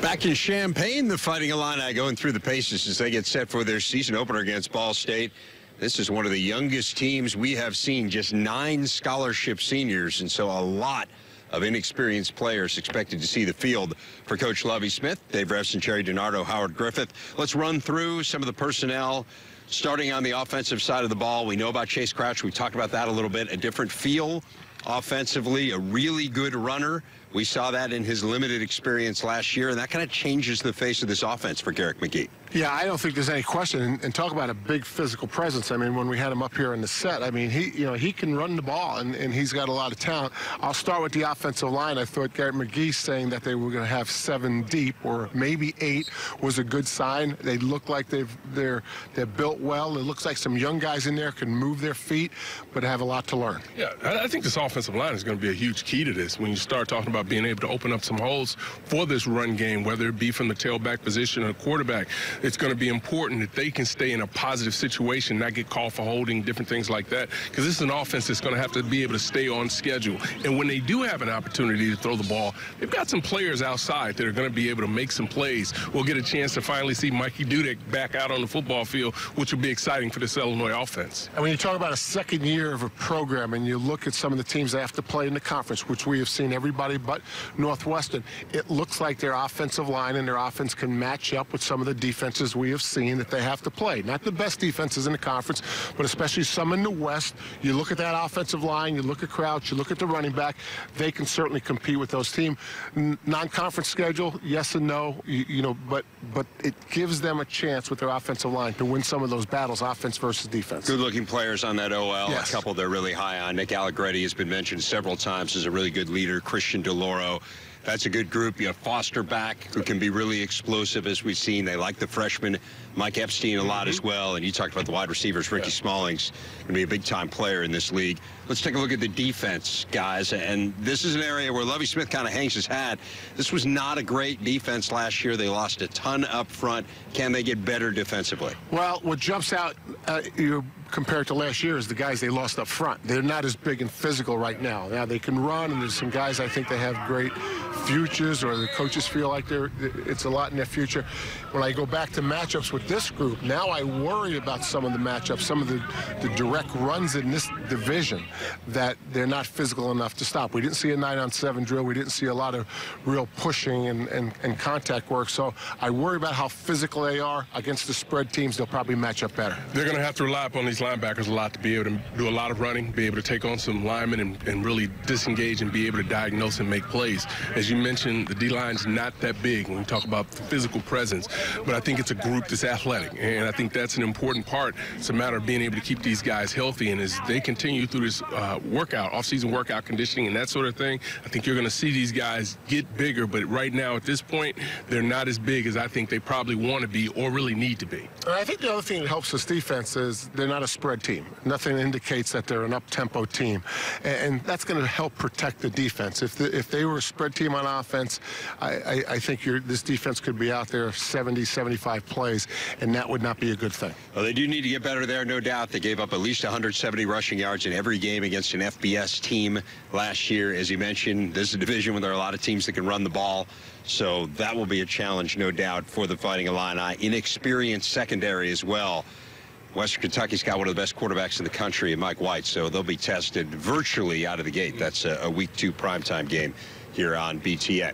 Back in Champaign, the Fighting Illini going through the paces as they get set for their season opener against Ball State. This is one of the youngest teams we have seen, just 9 scholarship seniors, and so a lot of inexperienced players expected to see the field for Coach Lovie Smith, Dave Revson, Jerry DiNardo, Howard Griffith. Let's run through some of the personnel. Starting on the offensive side of the ball, we know about Chase Crouch. We talked about that a little bit. A different feel offensively, a really good runner. We saw that in his limited experience last year, and that kind of changes the face of this offense for Garrick McGee. Yeah, I don't think there's any question. And talk about a big physical presence. I mean, when we had him up here in the set, I mean, he can run the ball, and he's got a lot of talent. I'll start with the offensive line. I thought Garrick McGee saying that they were going to have 7 deep or maybe 8 was a good sign. They look like they're built well. It looks like some young guys in there can move their feet, but have a lot to learn. Yeah, I think this offensive line is going to be a huge key to this. When you start talking about being able to open up some holes for this run game, whether it be from the tailback position or the quarterback, it's going to be important that they can stay in a positive situation, not get called for holding, different things like that, because this is an offense that's going to have to be able to stay on schedule. And when they do have an opportunity to throw the ball, they've got some players outside that are going to be able to make some plays. We'll get a chance to finally see Mikey Dudek back out on the football field, which will be exciting for this Illinois offense. And when you talk about a second year of a program and you look at some of the teams that have to play in the conference, which we have seen everybody but Northwestern, it looks like their offensive line and their offense can match up with some of the defenses we have seen that they have to play. Not the best defenses in the conference, but especially some in the West. You look at that offensive line, you look at Crouch, you look at the running back, they can certainly compete with those teams. Non-conference schedule, yes and no, but it gives them a chance with their offensive line to win some of those battles, offense versus defense. Good-looking players on that OL, yes. A couple they're really high on. Nick Allegretti has been mentioned several times as a really good leader. Christian DeLauro. That's a good group. You have Foster back, who can be really explosive, as we've seen. They like the freshman, Mike Epstein, a lot as well. And you talked about the wide receivers. Ricky Smalling's going to be a big-time player in this league. Let's take a look at the defense, guys. And this is an area where Lovie Smith kind of hangs his hat. This was not a great defense last year. They lost a ton up front. Can they get better defensively? Well, what jumps out compared to last year is the guys they lost up front. They're not as big and physical right now. Now, they can run, and there's some guys I think they have great futures, or the coaches feel like it's a lot in their future. When I go back to matchups with this group, now I worry about some of the matchups, some of the direct runs in this division that they're not physical enough to stop. We didn't see a 9-on-7 drill. We didn't see a lot of real pushing and contact work. So I worry about how physical they are against the spread teams. They'll probably match up better. They're going to have to rely upon these linebackers a lot to be able to do a lot of running, be able to take on some linemen and really disengage and be able to diagnose and make plays. As you mentioned, the D-line's not that big when we talk about the physical presence, but I think it's a group that's athletic, and I think that's an important part. It's a matter of being able to keep these guys healthy, and as they continue through this off-season workout conditioning and that sort of thing, I think you're going to see these guys get bigger, but right now at this point, they're not as big as I think they probably want to be or really need to be. And I think the other thing that helps this defense is they're not a spread team. Nothing indicates that they're an up-tempo team, and that's going to help protect the defense. If they were a spread team on offense, I think this defense could be out there 70, 75 plays, and that would not be a good thing. Well, they do need to get better there, no doubt. They gave up at least 170 rushing yards in every game against an FBS team last year. As you mentioned, this is a division where there are a lot of teams that can run the ball, so that will be a challenge, no doubt, for the Fighting Illini. Inexperienced secondary as well. Western Kentucky's got one of the best quarterbacks in the country, Mike White, so they'll be tested virtually out of the gate. That's a Week 2 primetime game here on BTN.